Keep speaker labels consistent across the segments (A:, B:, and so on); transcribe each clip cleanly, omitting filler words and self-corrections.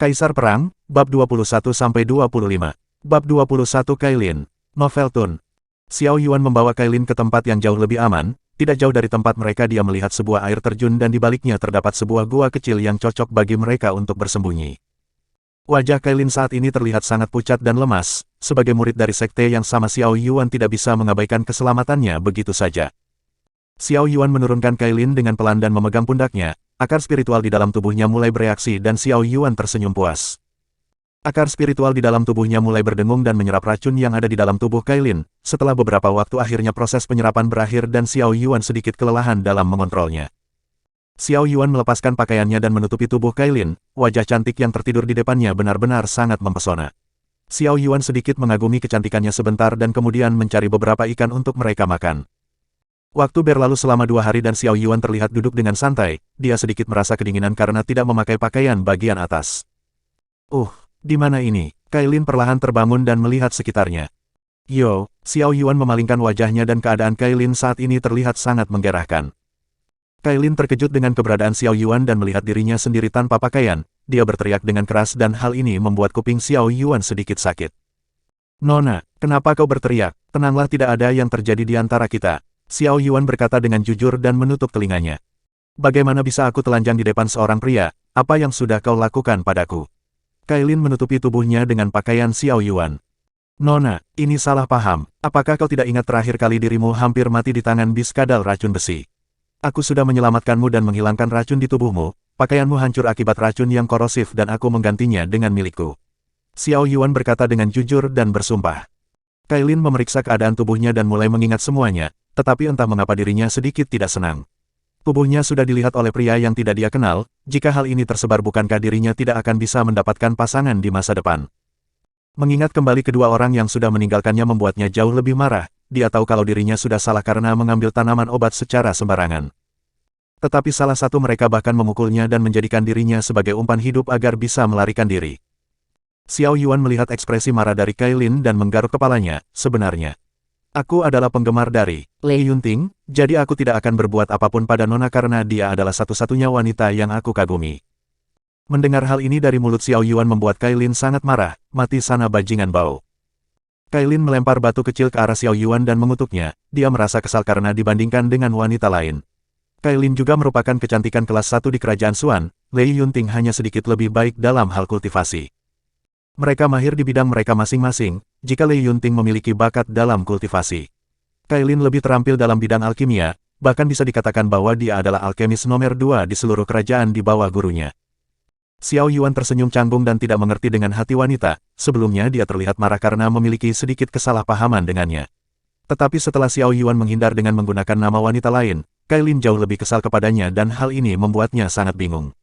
A: Kaisar Perang, Bab 21-25. Bab 21 Kailin. Novel Tun. Xiao Yuan membawa Kailin ke tempat yang jauh lebih aman, tidak jauh dari tempat mereka dia melihat sebuah air terjun dan di baliknya terdapat sebuah gua kecil yang cocok bagi mereka untuk bersembunyi. Wajah Kailin saat ini terlihat sangat pucat dan lemas, sebagai murid dari sekte yang sama Xiao Yuan tidak bisa mengabaikan keselamatannya begitu saja. Xiao Yuan menurunkan Kailin dengan pelan dan memegang pundaknya, akar spiritual di dalam tubuhnya mulai bereaksi dan Xiao Yuan tersenyum puas. Akar spiritual di dalam tubuhnya mulai berdengung dan menyerap racun yang ada di dalam tubuh Kailin. Setelah beberapa waktu akhirnya proses penyerapan berakhir dan Xiao Yuan sedikit kelelahan dalam mengontrolnya. Xiao Yuan melepaskan pakaiannya dan menutupi tubuh Kailin, wajah cantik yang tertidur di depannya benar-benar sangat mempesona. Xiao Yuan sedikit mengagumi kecantikannya sebentar dan kemudian mencari beberapa ikan untuk mereka makan. Waktu berlalu selama 2 hari dan Xiao Yuan terlihat duduk dengan santai, dia sedikit merasa kedinginan karena tidak memakai pakaian bagian atas. Di mana ini? Kailin perlahan terbangun dan melihat sekitarnya. Yo, Xiao Yuan memalingkan wajahnya dan keadaan Kailin saat ini terlihat sangat menggerahkan. Kailin terkejut dengan keberadaan Xiao Yuan dan melihat dirinya sendiri tanpa pakaian, dia berteriak dengan keras dan hal ini membuat kuping Xiao Yuan sedikit sakit. Nona, kenapa kau berteriak? Tenanglah, tidak ada yang terjadi di antara kita. Xiao Yuan berkata dengan jujur dan menutup telinganya. Bagaimana bisa aku telanjang di depan seorang pria? Apa yang sudah kau lakukan padaku? Kailin menutupi tubuhnya dengan pakaian Xiao Yuan. Nona, ini salah paham. Apakah kau tidak ingat terakhir kali dirimu hampir mati di tangan bis kadal racun besi? Aku sudah menyelamatkanmu dan menghilangkan racun di tubuhmu. Pakaianmu hancur akibat racun yang korosif dan aku menggantinya dengan milikku. Xiao Yuan berkata dengan jujur dan bersumpah. Kailin memeriksa keadaan tubuhnya dan mulai mengingat semuanya, tetapi entah mengapa dirinya sedikit tidak senang. Tubuhnya sudah dilihat oleh pria yang tidak dia kenal, jika hal ini tersebar bukankah dirinya tidak akan bisa mendapatkan pasangan di masa depan. Mengingat kembali kedua orang yang sudah meninggalkannya membuatnya jauh lebih marah, dia tahu kalau dirinya sudah salah karena mengambil tanaman obat secara sembarangan. Tetapi salah satu mereka bahkan memukulnya dan menjadikan dirinya sebagai umpan hidup agar bisa melarikan diri. Xiao Yuan melihat ekspresi marah dari Kailin dan menggaruk kepalanya, sebenarnya. Aku adalah penggemar dari Lei Yunting, jadi aku tidak akan berbuat apapun pada Nona karena dia adalah satu-satunya wanita yang aku kagumi. Mendengar hal ini dari mulut Xiao Yuan membuat Kailin sangat marah, mati sana bajingan bau. Kailin melempar batu kecil ke arah Xiao Yuan dan mengutuknya, dia merasa kesal karena dibandingkan dengan wanita lain. Kailin juga merupakan kecantikan kelas 1 di kerajaan Xuan, Lei Yunting hanya sedikit lebih baik dalam hal kultivasi. Mereka mahir di bidang mereka masing-masing, jika Lei Yunting memiliki bakat dalam kultivasi. Kailin lebih terampil dalam bidang alkimia, bahkan bisa dikatakan bahwa dia adalah alkemis nomor 2 di seluruh kerajaan di bawah gurunya. Xiao Yuan tersenyum canggung dan tidak mengerti dengan hati wanita, sebelumnya dia terlihat marah karena memiliki sedikit kesalahpahaman dengannya. Tetapi setelah Xiao Yuan menghindar dengan menggunakan nama wanita lain, Kailin jauh lebih kesal kepadanya dan hal ini membuatnya sangat bingung.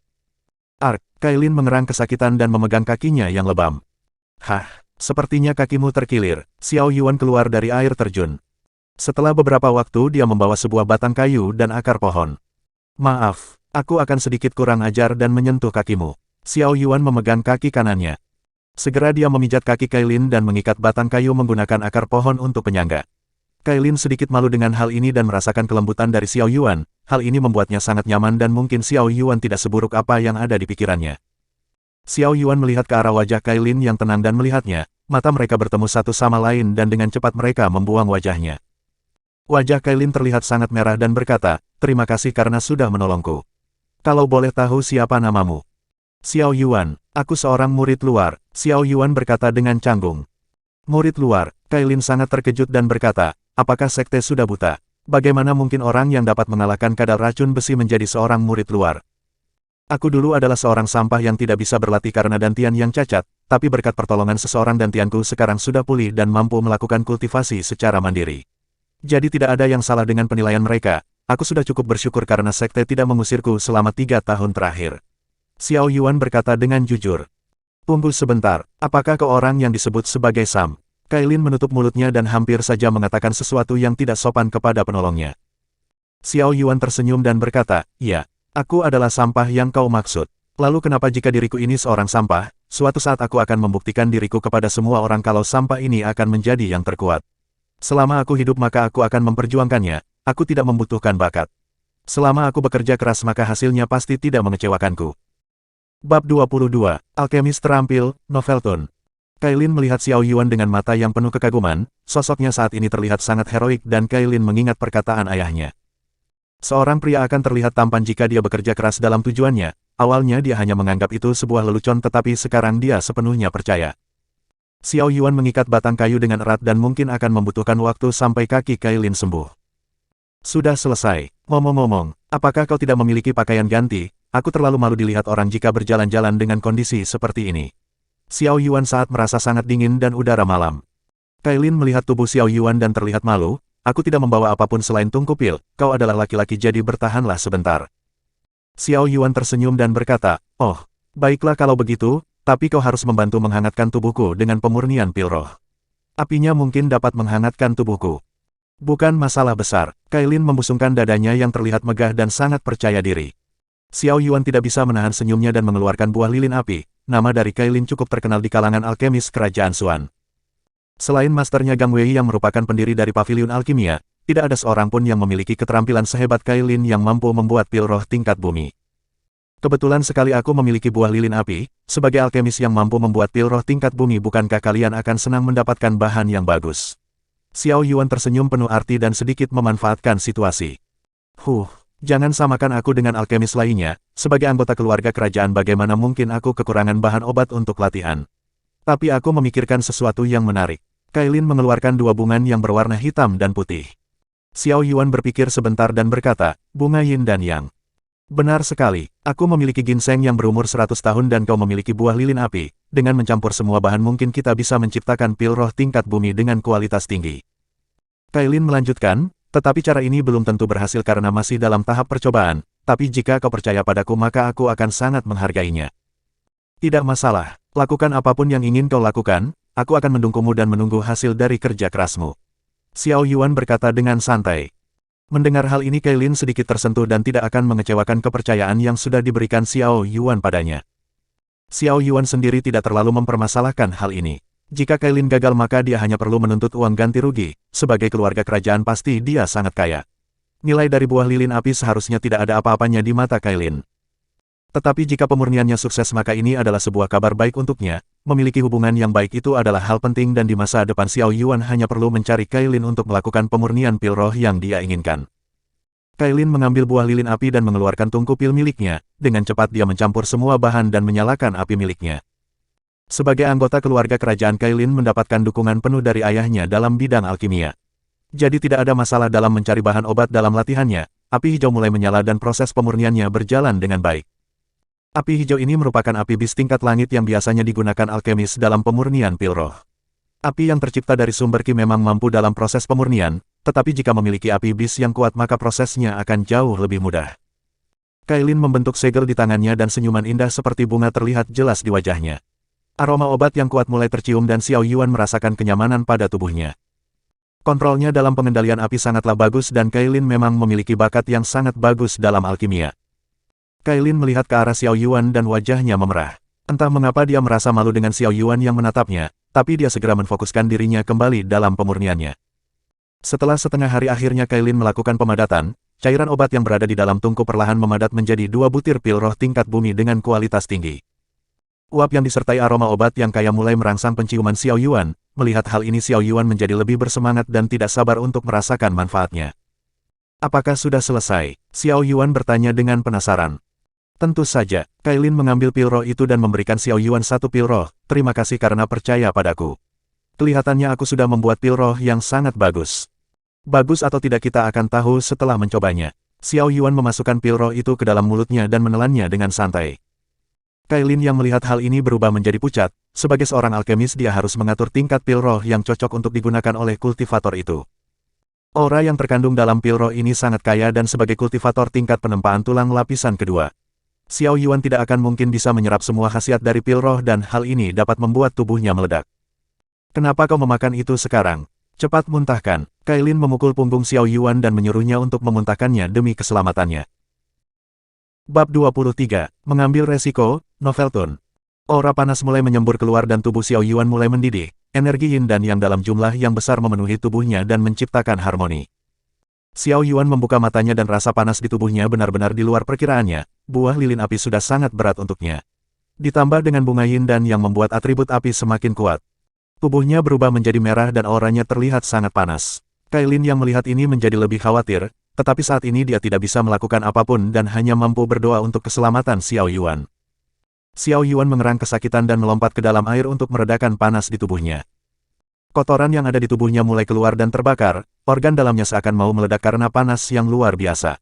A: Kailin mengerang kesakitan dan memegang kakinya yang lebam. Sepertinya kakimu terkilir. Xiao Yuan keluar dari air terjun. Setelah beberapa waktu dia membawa sebuah batang kayu dan akar pohon. Maaf, aku akan sedikit kurang ajar dan menyentuh kakimu. Xiao Yuan memegang kaki kanannya. Segera dia memijat kaki Kailin dan mengikat batang kayu menggunakan akar pohon untuk penyangga. Kailin sedikit malu dengan hal ini dan merasakan kelembutan dari Xiao Yuan. Hal ini membuatnya sangat nyaman dan mungkin Xiao Yuan tidak seburuk apa yang ada di pikirannya. Xiao Yuan melihat ke arah wajah Kailin yang tenang dan melihatnya, mata mereka bertemu satu sama lain dan dengan cepat mereka membuang wajahnya. Wajah Kailin terlihat sangat merah dan berkata, terima kasih karena sudah menolongku. Kalau boleh tahu siapa namamu? Xiao Yuan, aku seorang murid luar, Xiao Yuan berkata dengan canggung. Murid luar, Kailin sangat terkejut dan berkata, apakah sekte sudah buta? Bagaimana mungkin orang yang dapat mengalahkan kadal racun besi menjadi seorang murid luar? Aku dulu adalah seorang sampah yang tidak bisa berlatih karena dantian yang cacat, tapi berkat pertolongan seseorang dantianku sekarang sudah pulih dan mampu melakukan kultivasi secara mandiri. Jadi tidak ada yang salah dengan penilaian mereka, aku sudah cukup bersyukur karena sekte tidak mengusirku selama 3 tahun terakhir. Xiao Yuan berkata dengan jujur. Tunggu sebentar, apakah kau orang yang disebut sebagai Sam? Kailin menutup mulutnya dan hampir saja mengatakan sesuatu yang tidak sopan kepada penolongnya. Xiao Yuan tersenyum dan berkata, ya, aku adalah sampah yang kau maksud. Lalu kenapa jika diriku ini seorang sampah, suatu saat aku akan membuktikan diriku kepada semua orang kalau sampah ini akan menjadi yang terkuat. Selama aku hidup maka aku akan memperjuangkannya, aku tidak membutuhkan bakat. Selama aku bekerja keras maka hasilnya pasti tidak mengecewakanku. Bab 22, Alkemis Terampil, Novelton. Kailin melihat Xiao Yuan dengan mata yang penuh kekaguman, sosoknya saat ini terlihat sangat heroik dan Kailin mengingat perkataan ayahnya. Seorang pria akan terlihat tampan jika dia bekerja keras dalam tujuannya. Awalnya dia hanya menganggap itu sebuah lelucon tetapi sekarang dia sepenuhnya percaya. Xiao Yuan mengikat batang kayu dengan erat dan mungkin akan membutuhkan waktu sampai kaki Kailin sembuh. Sudah selesai. Ngomong-ngomong, apakah kau tidak memiliki pakaian ganti? Aku terlalu malu dilihat orang jika berjalan-jalan dengan kondisi seperti ini. Xiao Yuan saat merasa sangat dingin dan udara malam. Kailin melihat tubuh Xiao Yuan dan terlihat malu. Aku tidak membawa apapun selain tungku pil, kau adalah laki-laki jadi bertahanlah sebentar. Xiao Yuan tersenyum dan berkata, oh, baiklah kalau begitu, tapi kau harus membantu menghangatkan tubuhku dengan pemurnian pil roh. Apinya mungkin dapat menghangatkan tubuhku. Bukan masalah besar. Kailin membusungkan dadanya yang terlihat megah dan sangat percaya diri. Xiao Yuan tidak bisa menahan senyumnya dan mengeluarkan buah lilin api. Nama dari Kailin cukup terkenal di kalangan alkemis kerajaan Xuan. Selain masternya Gang Wei yang merupakan pendiri dari Paviliun Alkimia, tidak ada seorang pun yang memiliki keterampilan sehebat Kailin yang mampu membuat pil roh tingkat bumi. Kebetulan sekali aku memiliki buah lilin api, sebagai alkemis yang mampu membuat pil roh tingkat bumi, bukankah kalian akan senang mendapatkan bahan yang bagus? Xiao Yuan tersenyum penuh arti dan sedikit memanfaatkan situasi. Jangan samakan aku dengan alkemis lainnya, sebagai anggota keluarga kerajaan bagaimana mungkin aku kekurangan bahan obat untuk latihan. Tapi aku memikirkan sesuatu yang menarik. Kailin mengeluarkan dua bunga yang berwarna hitam dan putih. Xiao Yuan berpikir sebentar dan berkata, bunga yin dan yang. Benar sekali, aku memiliki ginseng yang berumur 100 tahun dan kau memiliki buah lilin api. Dengan mencampur semua bahan mungkin kita bisa menciptakan pil roh tingkat bumi dengan kualitas tinggi. Kailin melanjutkan, tetapi cara ini belum tentu berhasil karena masih dalam tahap percobaan, tapi jika kau percaya padaku maka aku akan sangat menghargainya. Tidak masalah, lakukan apapun yang ingin kau lakukan, aku akan mendukungmu dan menunggu hasil dari kerja kerasmu. Xiao Yuan berkata dengan santai. Mendengar hal ini Kailin sedikit tersentuh dan tidak akan mengecewakan kepercayaan yang sudah diberikan Xiao Yuan padanya. Xiao Yuan sendiri tidak terlalu mempermasalahkan hal ini. Jika Kailin gagal maka dia hanya perlu menuntut uang ganti rugi, sebagai keluarga kerajaan pasti dia sangat kaya. Nilai dari buah lilin api seharusnya tidak ada apa-apanya di mata Kailin. Tetapi jika pemurniannya sukses maka ini adalah sebuah kabar baik untuknya, memiliki hubungan yang baik itu adalah hal penting dan di masa depan Xiao Yuan hanya perlu mencari Kailin untuk melakukan pemurnian pil roh yang dia inginkan. Kailin mengambil buah lilin api dan mengeluarkan tungku pil miliknya, dengan cepat dia mencampur semua bahan dan menyalakan api miliknya. Sebagai anggota keluarga kerajaan Kailin mendapatkan dukungan penuh dari ayahnya dalam bidang alkimia. Jadi tidak ada masalah dalam mencari bahan obat dalam latihannya, api hijau mulai menyala dan proses pemurniannya berjalan dengan baik. Api hijau ini merupakan api bis tingkat langit yang biasanya digunakan alkemis dalam pemurnian pil roh. Api yang tercipta dari sumber ki memang mampu dalam proses pemurnian, tetapi jika memiliki api bis yang kuat maka prosesnya akan jauh lebih mudah. Kailin membentuk segel di tangannya dan senyuman indah seperti bunga terlihat jelas di wajahnya. Aroma obat yang kuat mulai tercium dan Xiao Yuan merasakan kenyamanan pada tubuhnya. Kontrolnya dalam pengendalian api sangatlah bagus dan Kailin memang memiliki bakat yang sangat bagus dalam alkimia. Kailin melihat ke arah Xiao Yuan dan wajahnya memerah. Entah mengapa dia merasa malu dengan Xiao Yuan yang menatapnya, tapi dia segera menfokuskan dirinya kembali dalam pemurniannya. Setelah setengah hari akhirnya Kailin melakukan pemadatan, cairan obat yang berada di dalam tungku perlahan memadat menjadi 2 butir pil roh tingkat bumi dengan kualitas tinggi. Uap yang disertai aroma obat yang kaya mulai merangsang penciuman Xiao Yuan. Melihat hal ini Xiao Yuan menjadi lebih bersemangat dan tidak sabar untuk merasakan manfaatnya. Apakah sudah selesai? Xiao Yuan bertanya dengan penasaran. Tentu saja, Kailin mengambil pil roh itu dan memberikan Xiao Yuan 1 pil roh. Terima kasih karena percaya padaku. Kelihatannya aku sudah membuat pil roh yang sangat bagus. Bagus atau tidak kita akan tahu setelah mencobanya. Xiao Yuan memasukkan pil roh itu ke dalam mulutnya dan menelannya dengan santai. Kailin yang melihat hal ini berubah menjadi pucat, sebagai seorang alkemis dia harus mengatur tingkat pil roh yang cocok untuk digunakan oleh kultivator itu. Aura yang terkandung dalam pil roh ini sangat kaya dan sebagai kultivator tingkat penempaan tulang lapisan kedua. Xiao Yuan tidak akan mungkin bisa menyerap semua khasiat dari pil roh dan hal ini dapat membuat tubuhnya meledak. Kenapa kau memakan itu sekarang? Cepat muntahkan. Kailin memukul punggung Xiao Yuan dan menyuruhnya untuk memuntahkannya demi keselamatannya. Bab 23, Mengambil Resiko, Novelton. Aura panas mulai menyembur keluar dan tubuh Xiao Yuan mulai mendidih. Energi yin dan yang dalam jumlah yang besar memenuhi tubuhnya dan menciptakan harmoni. Xiao Yuan membuka matanya dan rasa panas di tubuhnya benar-benar di luar perkiraannya. Buah lilin api sudah sangat berat untuknya. Ditambah dengan bunga yin dan yang membuat atribut api semakin kuat. Tubuhnya berubah menjadi merah dan auranya terlihat sangat panas. Kailin yang melihat ini menjadi lebih khawatir, tetapi saat ini dia tidak bisa melakukan apapun dan hanya mampu berdoa untuk keselamatan Xiao Yuan. Xiao Yuan mengerang kesakitan dan melompat ke dalam air untuk meredakan panas di tubuhnya. Kotoran yang ada di tubuhnya mulai keluar dan terbakar, organ dalamnya seakan mau meledak karena panas yang luar biasa.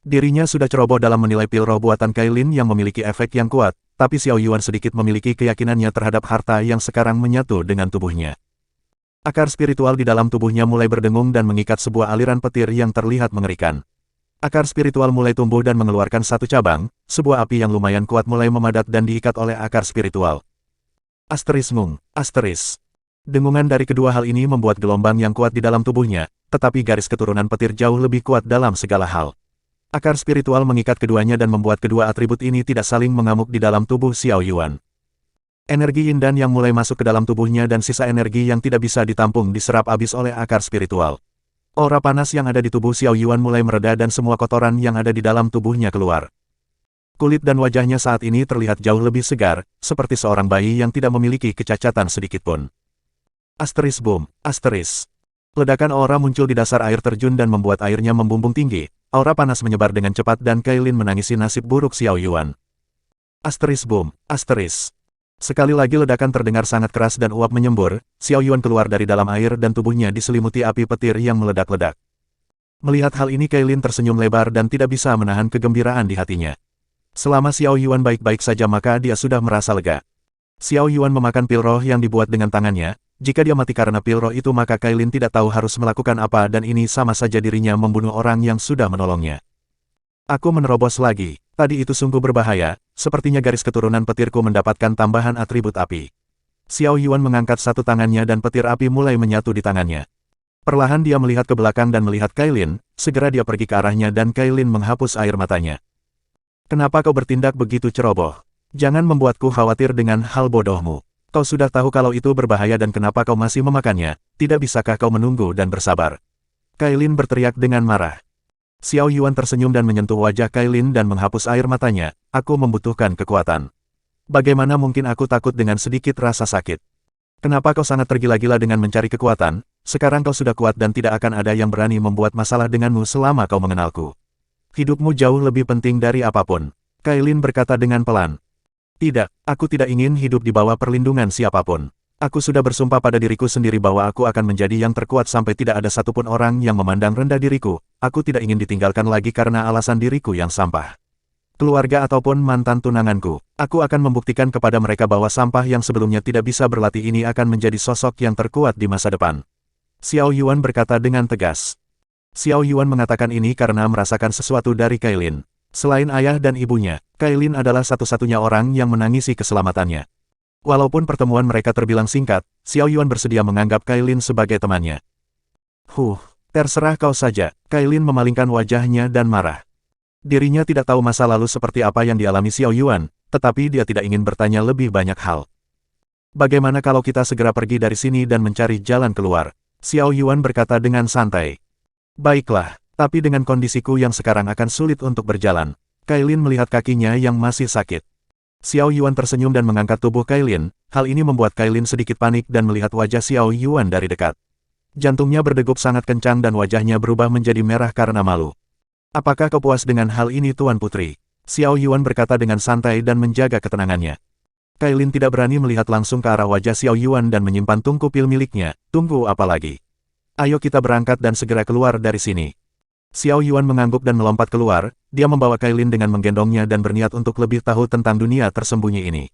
A: Dirinya sudah ceroboh dalam menilai pil roh buatan Kailin yang memiliki efek yang kuat, tapi Xiao Yuan sedikit memiliki keyakinannya terhadap harta yang sekarang menyatu dengan tubuhnya. Akar spiritual di dalam tubuhnya mulai berdengung dan mengikat sebuah aliran petir yang terlihat mengerikan. Akar spiritual mulai tumbuh dan mengeluarkan satu cabang, sebuah api yang lumayan kuat mulai memadat dan diikat oleh akar spiritual. Asteris ngung, asteris. Dengungan dari kedua hal ini membuat gelombang yang kuat di dalam tubuhnya, tetapi garis keturunan petir jauh lebih kuat dalam segala hal. Akar spiritual mengikat keduanya dan membuat kedua atribut ini tidak saling mengamuk di dalam tubuh Xiao Yuan. Energi yin dan yang mulai masuk ke dalam tubuhnya dan sisa energi yang tidak bisa ditampung diserap habis oleh akar spiritual. Aura panas yang ada di tubuh Xiao Yuan mulai mereda dan semua kotoran yang ada di dalam tubuhnya keluar. Kulit dan wajahnya saat ini terlihat jauh lebih segar, seperti seorang bayi yang tidak memiliki kecacatan sedikitpun. Asteris boom, asteris. Ledakan aura muncul di dasar air terjun dan membuat airnya membumbung tinggi. Aura panas menyebar dengan cepat dan Kailin menangisi nasib buruk Xiao Yuan. Asteris boom, asteris. Sekali lagi ledakan terdengar sangat keras dan uap menyembur, Xiao Yuan keluar dari dalam air dan tubuhnya diselimuti api petir yang meledak-ledak. Melihat hal ini Kailin tersenyum lebar dan tidak bisa menahan kegembiraan di hatinya. Selama Xiao Yuan baik-baik saja maka dia sudah merasa lega. Xiao Yuan memakan pil roh yang dibuat dengan tangannya. Jika dia mati karena pil roh itu maka Kailin tidak tahu harus melakukan apa dan ini sama saja dirinya membunuh orang yang sudah menolongnya. Aku menerobos lagi. Tadi itu sungguh berbahaya, sepertinya garis keturunan petirku mendapatkan tambahan atribut api. Xiao Yuan mengangkat satu tangannya dan petir api mulai menyatu di tangannya. Perlahan dia melihat ke belakang dan melihat Kailin, segera dia pergi ke arahnya dan Kailin menghapus air matanya. Kenapa kau bertindak begitu ceroboh? Jangan membuatku khawatir dengan hal bodohmu. Kau sudah tahu kalau itu berbahaya dan kenapa kau masih memakannya, tidak bisakah kau menunggu dan bersabar? Kailin berteriak dengan marah. Xiao Yuan tersenyum dan menyentuh wajah Kailin dan menghapus air matanya, aku membutuhkan kekuatan. Bagaimana mungkin aku takut dengan sedikit rasa sakit? Kenapa kau sangat tergila-gila dengan mencari kekuatan? Sekarang kau sudah kuat dan tidak akan ada yang berani membuat masalah denganmu selama kau mengenalku. Hidupmu jauh lebih penting dari apapun. Kailin berkata dengan pelan. Tidak, aku tidak ingin hidup di bawah perlindungan siapapun. Aku sudah bersumpah pada diriku sendiri bahwa aku akan menjadi yang terkuat sampai tidak ada satupun orang yang memandang rendah diriku. Aku tidak ingin ditinggalkan lagi karena alasan diriku yang sampah. Keluarga ataupun mantan tunanganku, aku akan membuktikan kepada mereka bahwa sampah yang sebelumnya tidak bisa berlatih ini akan menjadi sosok yang terkuat di masa depan. Xiao Yuan berkata dengan tegas. Xiao Yuan mengatakan ini karena merasakan sesuatu dari Kailin. Selain ayah dan ibunya, Kailin adalah satu-satunya orang yang menangisi keselamatannya. Walaupun pertemuan mereka terbilang singkat, Xiao Yuan bersedia menganggap Kailin sebagai temannya. Terserah kau saja, Kailin memalingkan wajahnya dan marah. Dirinya tidak tahu masa lalu seperti apa yang dialami Xiao Yuan, tetapi dia tidak ingin bertanya lebih banyak hal. Bagaimana kalau kita segera pergi dari sini dan mencari jalan keluar? Xiao Yuan berkata dengan santai. Baiklah. Tapi dengan kondisiku yang sekarang akan sulit untuk berjalan. Kailin melihat kakinya yang masih sakit. Xiao Yuan tersenyum dan mengangkat tubuh Kailin, hal ini membuat Kailin sedikit panik dan melihat wajah Xiao Yuan dari dekat. Jantungnya berdegup sangat kencang dan wajahnya berubah menjadi merah karena malu. Apakah kau puas dengan hal ini Tuan Putri? Xiao Yuan berkata dengan santai dan menjaga ketenangannya. Kailin tidak berani melihat langsung ke arah wajah Xiao Yuan dan menyimpan tungku pil miliknya. Tunggu apa lagi? Ayo kita berangkat dan segera keluar dari sini. Xiao Yuan mengangguk dan melompat keluar, dia membawa Kailin dengan menggendongnya dan berniat untuk lebih tahu tentang dunia tersembunyi ini.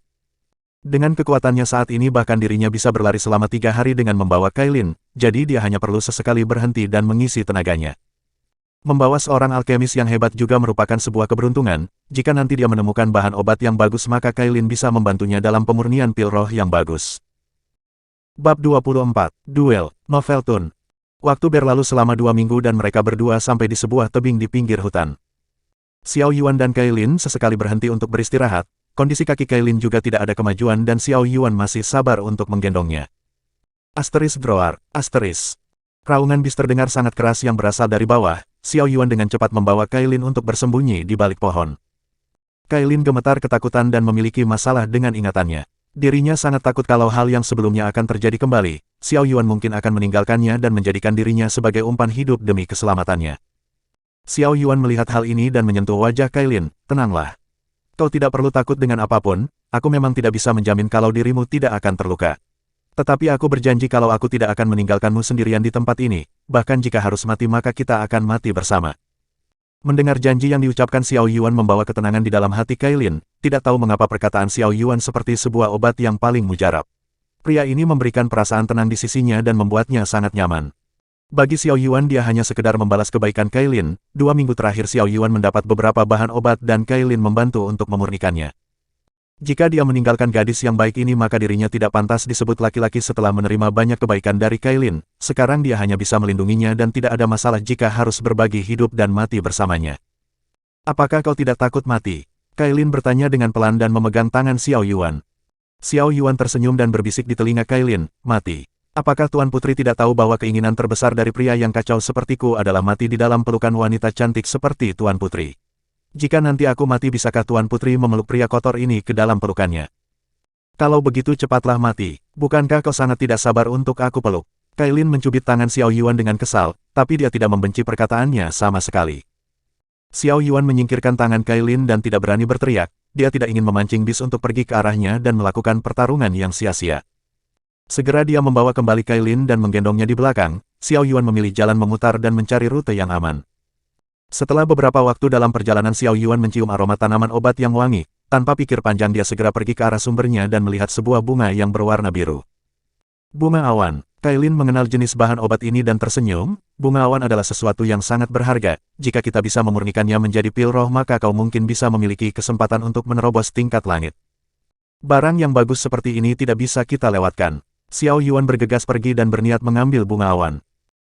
A: Dengan kekuatannya saat ini bahkan dirinya bisa berlari selama 3 hari dengan membawa Kailin, jadi dia hanya perlu sesekali berhenti dan mengisi tenaganya. Membawa seorang alkemis yang hebat juga merupakan sebuah keberuntungan, jika nanti dia menemukan bahan obat yang bagus maka Kailin bisa membantunya dalam pemurnian pil roh yang bagus. Bab 24, Duel, Noveltun. Waktu berlalu selama 2 minggu dan mereka berdua sampai di sebuah tebing di pinggir hutan. Xiao Yuan dan Kailin sesekali berhenti untuk beristirahat, kondisi kaki Kailin juga tidak ada kemajuan dan Xiao Yuan masih sabar untuk menggendongnya. Asteris groar, asteris. Raungan bis terdengar sangat keras yang berasal dari bawah, Xiao Yuan dengan cepat membawa Kailin untuk bersembunyi di balik pohon. Kailin gemetar ketakutan dan memiliki masalah dengan ingatannya. Dirinya sangat takut kalau hal yang sebelumnya akan terjadi kembali. Xiao Yuan mungkin akan meninggalkannya dan menjadikan dirinya sebagai umpan hidup demi keselamatannya. Xiao Yuan melihat hal ini dan menyentuh wajah Kailin. Tenanglah. Kau tidak perlu takut dengan apapun, aku memang tidak bisa menjamin kalau dirimu tidak akan terluka. Tetapi aku berjanji kalau aku tidak akan meninggalkanmu sendirian di tempat ini, bahkan jika harus mati maka kita akan mati bersama. Mendengar janji yang diucapkan Xiao Yuan membawa ketenangan di dalam hati Kailin, tidak tahu mengapa perkataan Xiao Yuan seperti sebuah obat yang paling mujarab. Pria ini memberikan perasaan tenang di sisinya dan membuatnya sangat nyaman. Bagi Xiao Yuan dia hanya sekedar membalas kebaikan Kailin, 2 minggu terakhir Xiao Yuan mendapat beberapa bahan obat dan Kailin membantu untuk memurnikannya. Jika dia meninggalkan gadis yang baik ini maka dirinya tidak pantas disebut laki-laki setelah menerima banyak kebaikan dari Kailin. Sekarang dia hanya bisa melindunginya dan tidak ada masalah jika harus berbagi hidup dan mati bersamanya. Apakah kau tidak takut mati? Kailin bertanya dengan pelan dan memegang tangan Xiao Yuan. Xiao Yuan tersenyum dan berbisik di telinga Kailin, mati. Apakah Tuan Putri tidak tahu bahwa keinginan terbesar dari pria yang kacau sepertiku adalah mati di dalam pelukan wanita cantik seperti Tuan Putri? Jika nanti aku mati bisakah Tuan Putri memeluk pria kotor ini ke dalam pelukannya? Kalau begitu cepatlah mati, bukankah kau sangat tidak sabar untuk aku peluk? Kailin mencubit tangan Xiao Yuan dengan kesal, tapi dia tidak membenci perkataannya sama sekali. Xiao Yuan menyingkirkan tangan Kailin dan tidak berani berteriak, dia tidak ingin memancing bis untuk pergi ke arahnya dan melakukan pertarungan yang sia-sia. Segera dia membawa kembali Kailin dan menggendongnya di belakang, Xiao Yuan memilih jalan memutar dan mencari rute yang aman. Setelah beberapa waktu dalam perjalanan Xiao Yuan mencium aroma tanaman obat yang wangi, tanpa pikir panjang dia segera pergi ke arah sumbernya dan melihat sebuah bunga yang berwarna biru. Bunga awan. Kailin mengenal jenis bahan obat ini dan tersenyum, bunga awan adalah sesuatu yang sangat berharga, jika kita bisa memurnikannya menjadi pil roh maka kau mungkin bisa memiliki kesempatan untuk menerobos tingkat langit. Barang yang bagus seperti ini tidak bisa kita lewatkan. Xiao Yuan bergegas pergi dan berniat mengambil bunga awan.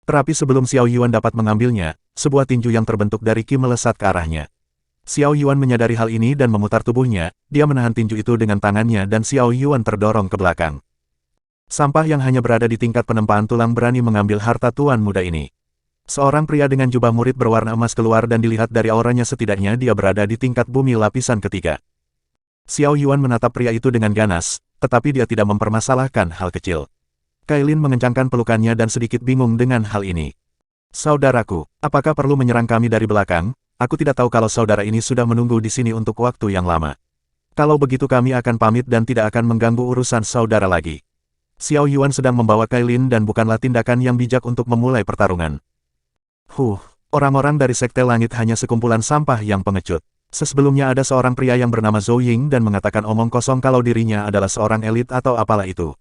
A: Tetapi sebelum Xiao Yuan dapat mengambilnya, sebuah tinju yang terbentuk dari Qi melesat ke arahnya. Xiao Yuan menyadari hal ini dan memutar tubuhnya, dia menahan tinju itu dengan tangannya dan Xiao Yuan terdorong ke belakang. Sampah yang hanya berada di tingkat penempaan tulang berani mengambil harta tuan muda ini. Seorang pria dengan jubah murid berwarna emas keluar dan dilihat dari auranya setidaknya dia berada di tingkat bumi lapisan ketiga. Xiao Yuan menatap pria itu dengan ganas, tetapi dia tidak mempermasalahkan hal kecil. Kailin mengencangkan pelukannya dan sedikit bingung dengan hal ini. Saudaraku, apakah perlu menyerang kami dari belakang? Aku tidak tahu kalau saudara ini sudah menunggu di sini untuk waktu yang lama. Kalau begitu kami akan pamit dan tidak akan mengganggu urusan saudara lagi. Xiao Yuan sedang membawa Kailin dan bukanlah tindakan yang bijak untuk memulai pertarungan. Orang-orang dari Sekte Langit hanya sekumpulan sampah yang pengecut. Sebelumnya ada seorang pria yang bernama Zhou Ying dan mengatakan omong kosong kalau dirinya adalah seorang elit atau apalah itu.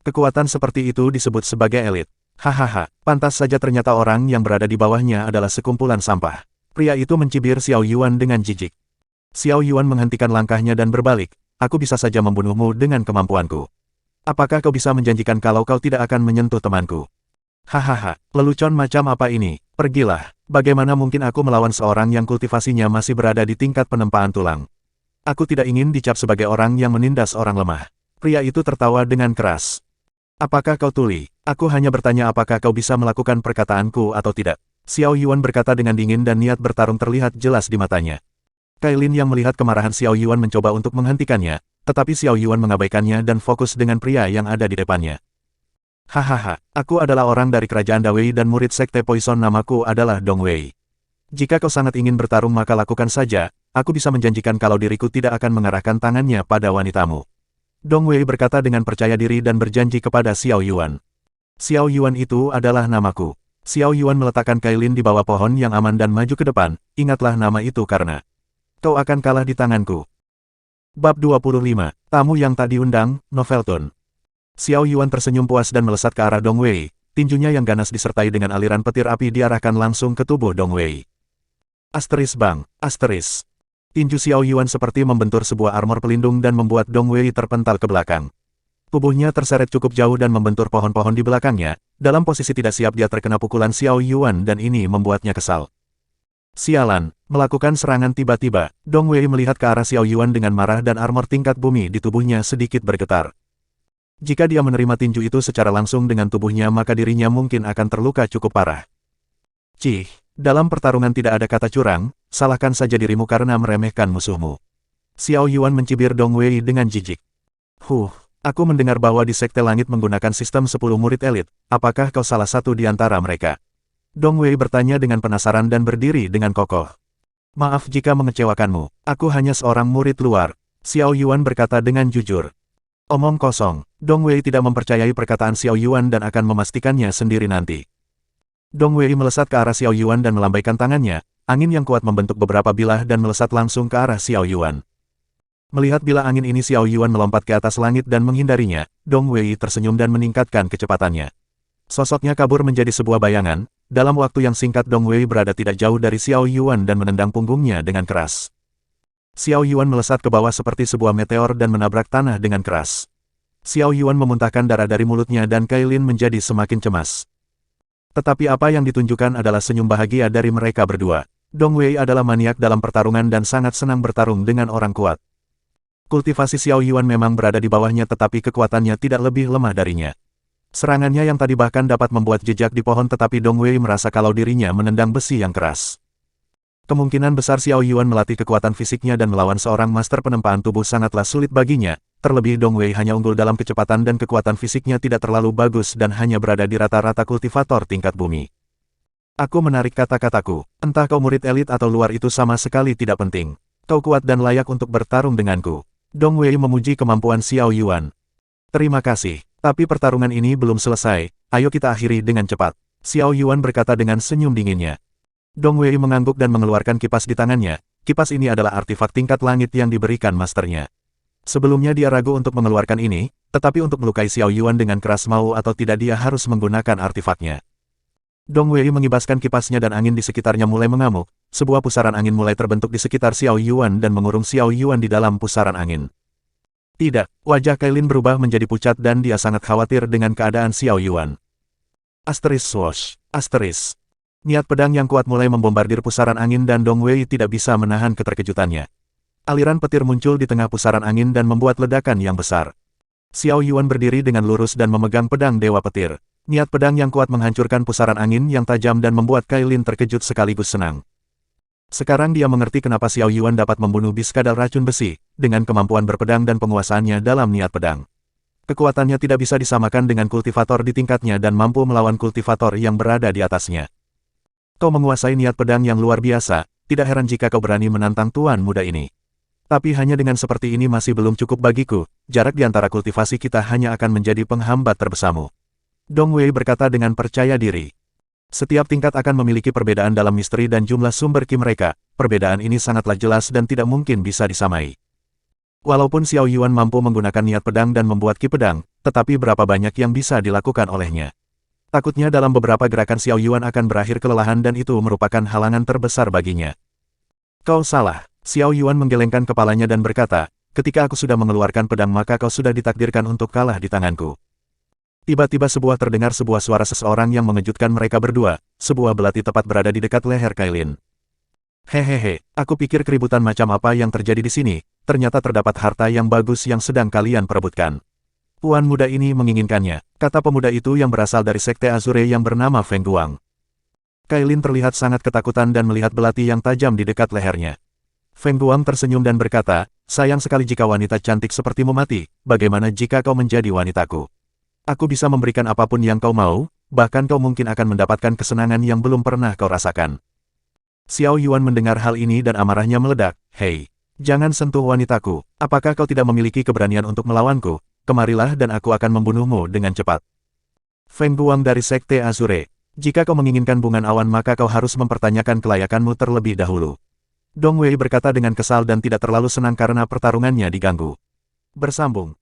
A: Kekuatan seperti itu disebut sebagai elit. Hahaha, pantas saja ternyata orang yang berada di bawahnya adalah sekumpulan sampah. Pria itu mencibir Xiao Yuan dengan jijik. Xiao Yuan menghentikan langkahnya dan berbalik, aku bisa saja membunuhmu dengan kemampuanku. Apakah kau bisa menjanjikan kalau kau tidak akan menyentuh temanku? Hahaha, lelucon macam apa ini? Pergilah, bagaimana mungkin aku melawan seorang yang kultivasinya masih berada di tingkat penempaan tulang? Aku tidak ingin dicap sebagai orang yang menindas orang lemah. Pria itu tertawa dengan keras. Apakah kau tuli? Aku hanya bertanya apakah kau bisa melakukan perkataanku atau tidak. Xiao Yuan berkata dengan dingin dan niat bertarung terlihat jelas di matanya. Kailin yang melihat kemarahan Xiao Yuan mencoba untuk menghentikannya, tetapi Xiao Yuan mengabaikannya dan fokus dengan pria yang ada di depannya. Hahaha, aku adalah orang dari kerajaan Dawei dan murid Sekte Poison, namaku adalah Dong Wei. Jika kau sangat ingin bertarung maka lakukan saja, aku bisa menjanjikan kalau diriku tidak akan mengarahkan tangannya pada wanitamu. Dong Wei berkata dengan percaya diri dan berjanji kepada Xiao Yuan. Xiao Yuan itu adalah namaku. Xiao Yuan meletakkan Kailin di bawah pohon yang aman dan maju ke depan, ingatlah nama itu karena kau akan kalah di tanganku. Bab 25, Tamu yang tak diundang, Novelton. Xiao Yuan tersenyum puas dan melesat ke arah Dong Wei, tinjunya yang ganas disertai dengan aliran petir api diarahkan langsung ke tubuh Dong Wei. Asteris bang, asteris. Tinju Xiao Yuan seperti membentur sebuah armor pelindung dan membuat Dong Wei terpental ke belakang. Tubuhnya terseret cukup jauh dan membentur pohon-pohon di belakangnya, dalam posisi tidak siap dia terkena pukulan Xiao Yuan dan ini membuatnya kesal. Sialan, melakukan serangan tiba-tiba, Dong Wei melihat ke arah Xiao Yuan dengan marah dan armor tingkat bumi di tubuhnya sedikit bergetar. Jika dia menerima tinju itu secara langsung dengan tubuhnya maka dirinya mungkin akan terluka cukup parah. Dalam pertarungan tidak ada kata curang, salahkan saja dirimu karena meremehkan musuhmu. Xiao Yuan mencibir Dong Wei dengan jijik. Aku mendengar bahwa di Sekte Langit menggunakan sistem 10 murid elit, apakah kau salah satu di antara mereka? Dong Wei bertanya dengan penasaran dan berdiri dengan kokoh. Maaf jika mengecewakanmu, aku hanya seorang murid luar, Xiao Yuan berkata dengan jujur. Omong kosong, Dong Wei tidak mempercayai perkataan Xiao Yuan dan akan memastikannya sendiri nanti. Dong Wei melesat ke arah Xiao Yuan dan melambaikan tangannya, angin yang kuat membentuk beberapa bilah dan melesat langsung ke arah Xiao Yuan. Melihat bilah angin ini Xiao Yuan melompat ke atas langit dan menghindarinya, Dong Wei tersenyum dan meningkatkan kecepatannya. Sosoknya kabur menjadi sebuah bayangan, dalam waktu yang singkat Dong Wei berada tidak jauh dari Xiao Yuan dan menendang punggungnya dengan keras. Xiao Yuan melesat ke bawah seperti sebuah meteor dan menabrak tanah dengan keras. Xiao Yuan memuntahkan darah dari mulutnya dan Kailin menjadi semakin cemas. Tetapi apa yang ditunjukkan adalah senyum bahagia dari mereka berdua. Dong Wei adalah maniak dalam pertarungan dan sangat senang bertarung dengan orang kuat. Kultivasi Xiao Yuan memang berada di bawahnya tetapi kekuatannya tidak lebih lemah darinya. Serangannya yang tadi bahkan dapat membuat jejak di pohon tetapi Dong Wei merasa kalau dirinya menendang besi yang keras. Kemungkinan besar Xiao Yuan melatih kekuatan fisiknya dan melawan seorang master penempaan tubuh sangatlah sulit baginya, terlebih Dong Wei hanya unggul dalam kecepatan dan kekuatan fisiknya tidak terlalu bagus dan hanya berada di rata-rata kultivator tingkat bumi. Aku menarik kata-kataku, entah kau murid elit atau luar itu sama sekali tidak penting. Kau kuat dan layak untuk bertarung denganku. Dong Wei memuji kemampuan Xiao Yuan. Terima kasih, tapi pertarungan ini belum selesai, ayo kita akhiri dengan cepat. Xiao Yuan berkata dengan senyum dinginnya. Dong Wei mengangguk dan mengeluarkan kipas di tangannya, kipas ini adalah artefak tingkat langit yang diberikan masternya. Sebelumnya dia ragu untuk mengeluarkan ini, tetapi untuk melukai Xiao Yuan dengan keras mau atau tidak dia harus menggunakan artefaknya. Dong Wei mengibaskan kipasnya dan angin di sekitarnya mulai mengamuk, sebuah pusaran angin mulai terbentuk di sekitar Xiao Yuan dan mengurung Xiao Yuan di dalam pusaran angin. Tidak, wajah Kailin berubah menjadi pucat dan dia sangat khawatir dengan keadaan Xiao Yuan. Asteris swoosh, asteris. Niat pedang yang kuat mulai membombardir pusaran angin dan Dong Wei tidak bisa menahan keterkejutannya. Aliran petir muncul di tengah pusaran angin dan membuat ledakan yang besar. Xiao Yuan berdiri dengan lurus dan memegang pedang Dewa Petir. Niat pedang yang kuat menghancurkan pusaran angin yang tajam dan membuat Kailin terkejut sekaligus senang. Sekarang dia mengerti kenapa Xiao Yuan dapat membunuh biskadal racun besi, dengan kemampuan berpedang dan penguasaannya dalam niat pedang. Kekuatannya tidak bisa disamakan dengan kultivator di tingkatnya dan mampu melawan kultivator yang berada di atasnya. Kau menguasai niat pedang yang luar biasa, tidak heran jika kau berani menantang tuan muda ini. Tapi hanya dengan seperti ini masih belum cukup bagiku, jarak di antara kultivasi kita hanya akan menjadi penghambat terbesarmu. Dong Wei berkata dengan percaya diri. Setiap tingkat akan memiliki perbedaan dalam misteri dan jumlah sumber ki mereka, perbedaan ini sangatlah jelas dan tidak mungkin bisa disamai. Walaupun Xiao Yuan mampu menggunakan niat pedang dan membuat ki pedang, tetapi berapa banyak yang bisa dilakukan olehnya. Takutnya dalam beberapa gerakan Xiao Yuan akan berakhir kelelahan dan itu merupakan halangan terbesar baginya. Kau salah, Xiao Yuan menggelengkan kepalanya dan berkata, ketika aku sudah mengeluarkan pedang maka kau sudah ditakdirkan untuk kalah di tanganku. Tiba-tiba terdengar sebuah suara seseorang yang mengejutkan mereka berdua, sebuah belati tepat berada di dekat leher Kailin. Hehehe, aku pikir keributan macam apa yang terjadi di sini, ternyata terdapat harta yang bagus yang sedang kalian perebutkan. Puan muda ini menginginkannya, kata pemuda itu yang berasal dari Sekte Azure yang bernama Feng Guang. Kailin terlihat sangat ketakutan dan melihat belati yang tajam di dekat lehernya. Feng Guang tersenyum dan berkata, sayang sekali jika wanita cantik sepertimu mati, bagaimana jika kau menjadi wanitaku? Aku bisa memberikan apapun yang kau mau, bahkan kau mungkin akan mendapatkan kesenangan yang belum pernah kau rasakan. Xiao Yuan mendengar hal ini dan amarahnya meledak, hei, jangan sentuh wanitaku, apakah kau tidak memiliki keberanian untuk melawanku? Kemarilah dan aku akan membunuhmu dengan cepat. Feng Guang dari Sekte Azure, jika kau menginginkan bungan awan maka kau harus mempertanyakan kelayakanmu terlebih dahulu. Dong Wei berkata dengan kesal dan tidak terlalu senang karena pertarungannya diganggu. Bersambung.